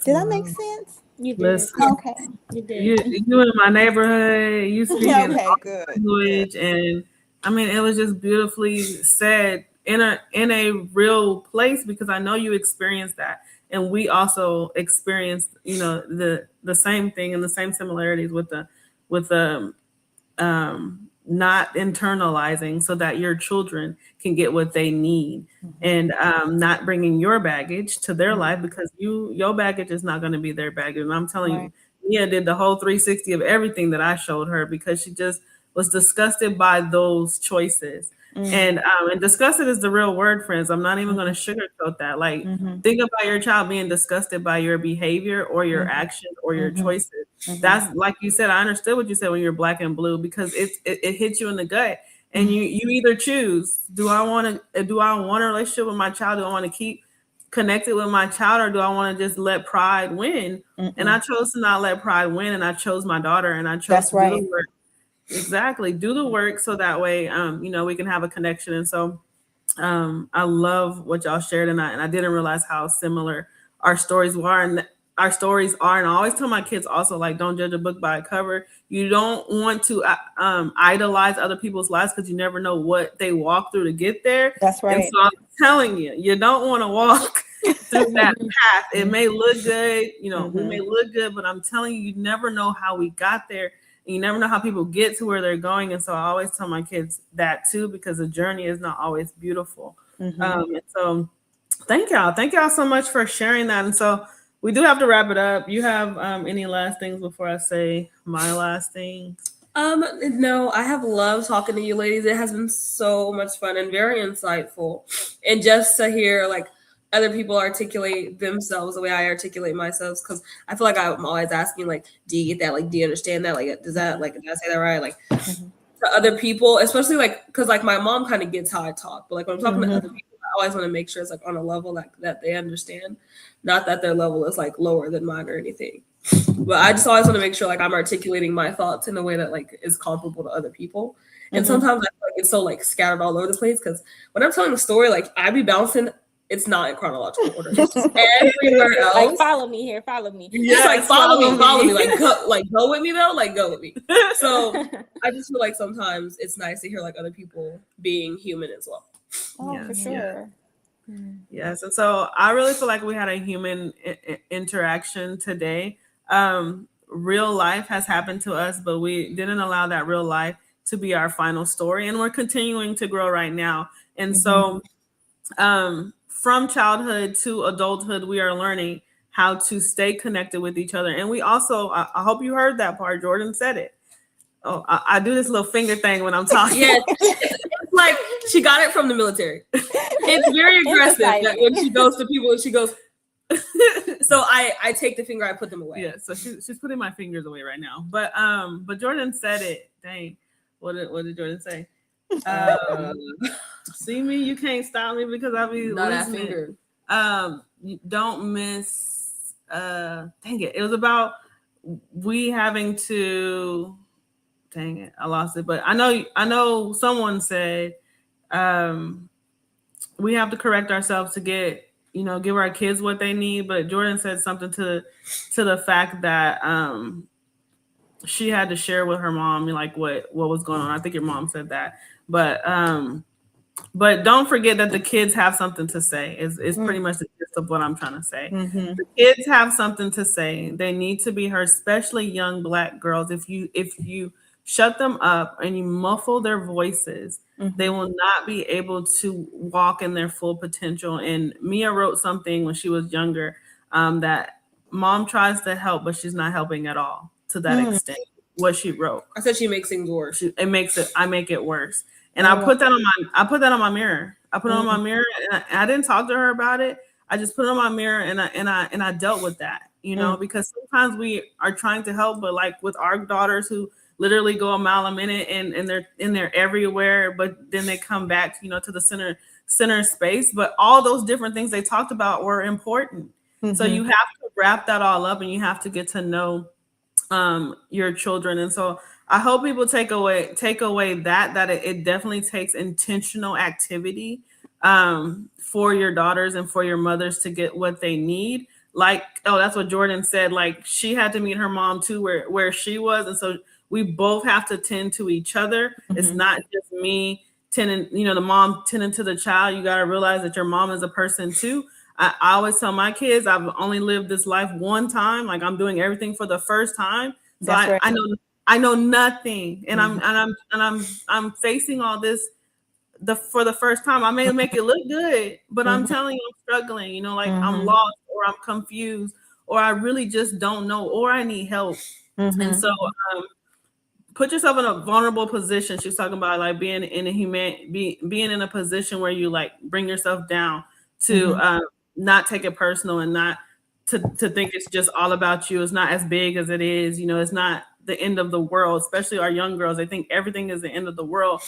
Did that make sense? You did. Listen, Okay. You did. You in my neighborhood, you speaking Okay, good. language, and I mean it was just beautifully said in a real place, because I know you experienced that, and we also experienced, you know, the same thing and the same similarities with the not internalizing so that your children can get what they need, and not bringing your baggage to their life, because your baggage is not going to be their baggage. And I'm telling you, Mia did the whole 360 of everything that I showed her, because she just was disgusted by those choices. And disgusted is the real word, friends. I'm not even going to sugarcoat that. Like, think about your child being disgusted by your behavior or your actions or your choices. That's, like you said, I understood what you said when you're black and blue, because it hits you in the gut, and you either choose, do I want a relationship with my child? Do I want to keep connected with my child, or do I want to just let pride win? And I chose to not let pride win, and I chose my daughter, and I chose to do the work. Exactly. Do the work so that way, you know, we can have a connection. And so I love what y'all shared, and I didn't realize how similar our stories were, and our stories are. And I always tell my kids also, like, don't judge a book by a cover. You don't want to idolize other people's lives, because you never know what they walk through to get there. That's right. And so I'm telling you, you don't want to walk through that path. It may look good, you know, we may look good, but I'm telling you, you never know how we got there. And you never know how people get to where they're going. And so I always tell my kids that too, because the journey is not always beautiful. And so thank y'all so much for sharing that. And so we do have to wrap it up. You have any last things before I say my last thing? No, I have loved talking to you ladies. It has been so much fun and very insightful. And just to hear like other people articulate themselves the way I articulate myself, because I feel like I'm always asking, like, do you get that? Like, do you understand that? Like, does that, like, did I say that right? Like, to other people, especially like, because like my mom kind of gets how I talk, but like when I'm talking to other people, I always want to make sure it's like on a level like that they understand, not that their level is like lower than mine or anything. But I just always want to make sure like I'm articulating my thoughts in a way that like is comparable to other people. And sometimes I feel like it's so like scattered all over the place, because when I'm telling a story, like I be bouncing. It's not in chronological order. It's just everywhere else. Like, follow me here. Follow me. Just like follow me. Like go with me though. Like go with me. So I just feel like sometimes it's nice to hear like other people being human as well. Oh, for sure. Yes, and so I really feel like we had a human interaction today. Real life has happened to us, but we didn't allow that real life to be our final story, and we're continuing to grow right now. And so from childhood to adulthood, we are learning how to stay connected with each other. And we also, I hope you heard that part. Jordan said it. Oh, I do this little finger thing when I'm talking. Yeah, it's like she got it from the military. It's very aggressive that when she goes to people and she goes. So I take the finger, I put them away. Yeah, so she's putting my fingers away right now. But Jordan said it. Dang, what did Jordan say? See me, you can't stop me because I'll be not that losing finger. You don't miss. Dang it! It was about we having to, dang it, I lost it. But I know someone said we have to correct ourselves to get, give our kids what they need. But Jordan said something to the fact that she had to share with her mom like what was going on. I think your mom said that, but don't forget that the kids have something to say. Is pretty much the gist of what I'm trying to say. Mm-hmm. The kids have something to say. They need to be heard, especially young Black girls. If you shut them up and you muffle their voices, they will not be able to walk in their full potential. And Mia wrote something when she was younger that mom tries to help, but she's not helping at all to that extent. What she wrote, I said she makes things worse. I make it worse. And I put that on my mirror. I put it on my mirror, and I didn't talk to her about it. I just put it on my mirror, and I dealt with that, because sometimes we are trying to help, but like with our daughters who literally go a mile a minute and they're everywhere, but then they come back, to the center space. But all those different things they talked about were important. So you have to wrap that all up, and you have to get to know your children. And so I hope people take away that it definitely takes intentional activity for your daughters and for your mothers to get what they need. Like, that's what Jordan said. Like, she had to meet her mom too, where she was, and so we both have to tend to each other. It's not just me tending, the mom tending to the child. You got to realize that your mom is a person too. I always tell my kids I've only lived this life one time. Like, I'm doing everything for the first time. So I know nothing, and I'm facing all this for the first time. I may make it look good, but I'm telling you, I'm struggling. Like I'm lost, or I'm confused, or I really just don't know, or I need help. And so put yourself in a vulnerable position. She's talking about like being in a position where you like bring yourself down to not take it personal, and not to think it's just all about you. It's not as big as it is. It's not the end of the world, especially our young girls. They think everything is the end of the world.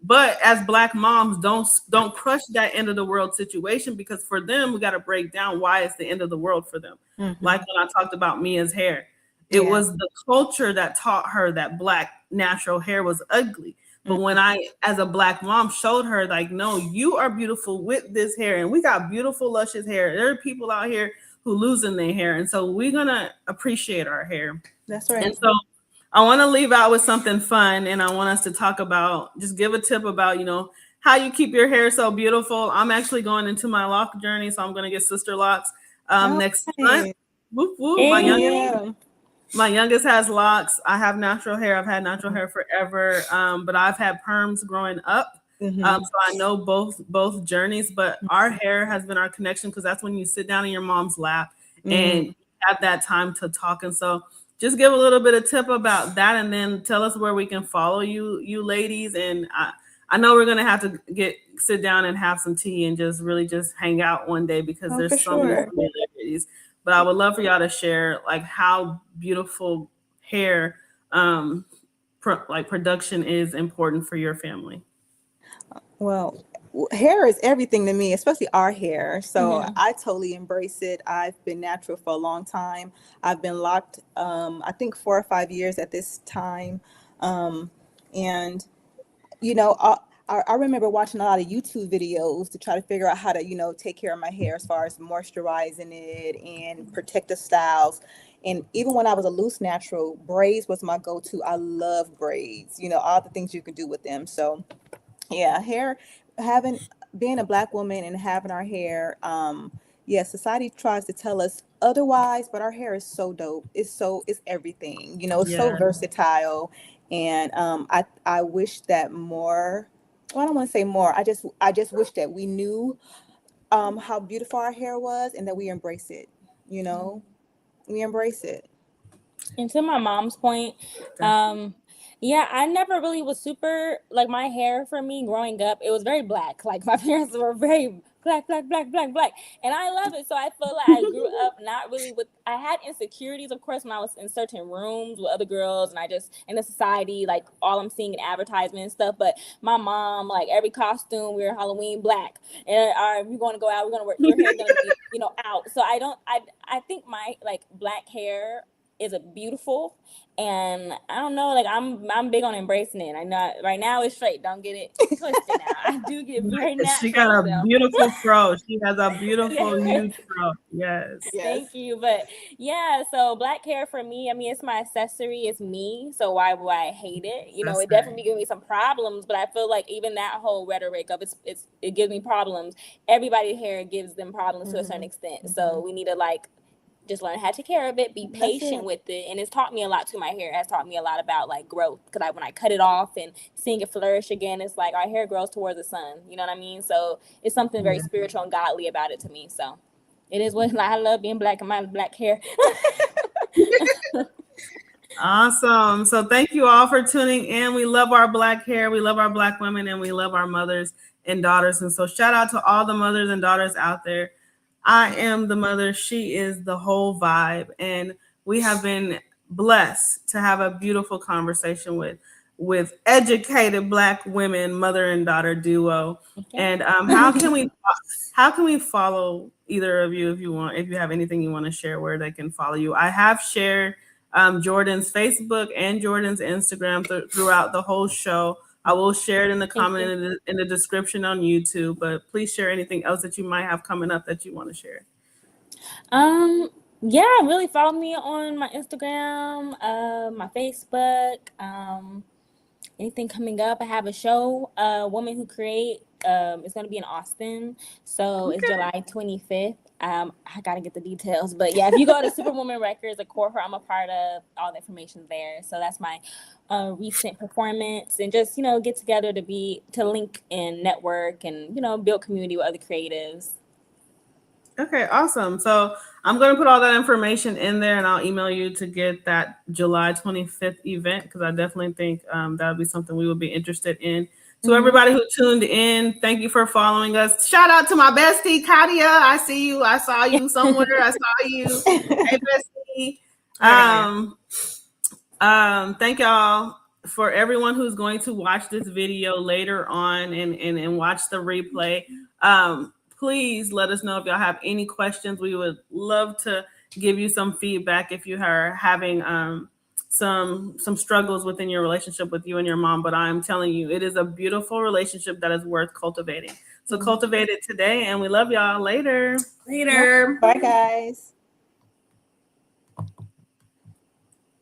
But as Black moms, don't crush that end of the world situation, because for them, we got to break down why it's the end of the world for them. Like when I talked about Mia's hair, it was the culture that taught her that Black natural hair was ugly. But when I, as a Black mom, showed her like, no, you are beautiful with this hair, and we got beautiful, luscious hair. There are people out here who losing their hair, and so we're gonna appreciate our hair. That's right. And so I want to leave out with something fun, and I want us to talk about, just give a tip about, how you keep your hair so beautiful. I'm actually going into my lock journey, so I'm going to get sister locks next month. Whoop, whoop. My youngest has locks. I have natural hair. I've had natural hair forever, but I've had perms growing up. So I know both journeys, but our hair has been our connection, because that's when you sit down in your mom's lap and have that time to talk. And so just give a little bit of tip about that, and then tell us where we can follow you ladies. And I know we're going to have to sit down and have some tea and just really just hang out one day, because there's so many similarities. But I would love for y'all to share like how beautiful hair production is important for your family. Well, hair is everything to me, especially our hair. So I totally embrace it. I've been natural for a long time. I've been locked, I think 4 or 5 years at this time. And, I remember watching a lot of YouTube videos to try to figure out how to, take care of my hair as far as moisturizing it and protective styles. And even when I was a loose natural, braids was my go-to. I love braids, all the things you can do with them. So yeah, hair, being a Black woman and having our hair, society tries to tell us otherwise, but our hair is so dope. It's everything, it's so versatile. And I wish that more, well, I don't want to say more. I just wish that we knew how beautiful our hair was, and that we embrace it, we embrace it. And to my mom's point, I never really was super, like, my hair for me growing up, it was very Black. Like, my parents were very black. And I love it. So I feel like I grew up not really I had insecurities, of course, when I was in certain rooms with other girls, and I just, in the society, like, all I'm seeing in advertisements and stuff. But my mom, like, every costume, we were Halloween Black. And we're going to go out, we're going to work, your hair's going to be, out. So I think my, like, Black hair is a beautiful, and I don't know, like I'm big on embracing it. I know right now it's straight. Don't get it twisted now. I do get very natural. She got a beautiful fro. She has a beautiful Yes. huge fro. Yes. Thank you. But yeah, so black hair for me, I mean, it's my accessory, it's me. So why would I hate it? You know, That's it definitely gives me some problems, but I feel like even that whole rhetoric of it gives me problems. Everybody's hair gives them problems to a certain extent. So we need to like just learn how to take care of it, be patient with it. And it's taught me a lot too. My hair has taught me a lot about like growth. Because when I cut it off and seeing it flourish again, it's like our hair grows towards the sun. You know what I mean? So it's something very spiritual and godly about it to me. So it is what I love being black and my black hair. Awesome. So thank you all for tuning in. We love our black hair. We love our black women, and we love our mothers and daughters. And so shout out to all the mothers and daughters out there. I am the mother. She is the whole vibe. And we have been blessed to have a beautiful conversation with educated black women, mother and daughter duo. Okay. And how can we follow either of you if you have anything you want to share where they can follow you? I have shared Jordan's Facebook and Jordan's Instagram throughout the whole show. I will share it in the comment in the description on YouTube, but please share anything else that you might have coming up that you want to share. Yeah, really follow me on my Instagram, my Facebook, anything coming up. I have a show, Women Who Create. It's going to be in Austin. So it's July 25th. I got to get the details. But yeah, if you go to Superwoman Records, the cohort I'm a part of, all the information's there. So that's my recent performance. And just, get together to link and network and, build community with other creatives. Okay, awesome. So I'm going to put all that information in there, and I'll email you to get that July 25th event, because I definitely think that would be something we would be interested in. To everybody who tuned in, thank you for following us. Shout out to my bestie, Katia. I see you. I saw you somewhere. I saw you. Hey, bestie. Thank y'all for everyone who's going to watch this video later on and watch the replay. Please let us know if y'all have any questions. We would love to give you some feedback if you are having some struggles within your relationship with you and your mom. But I'm telling you, it is a beautiful relationship that is worth cultivating. So cultivate it today, and we love y'all. Later. Bye, guys.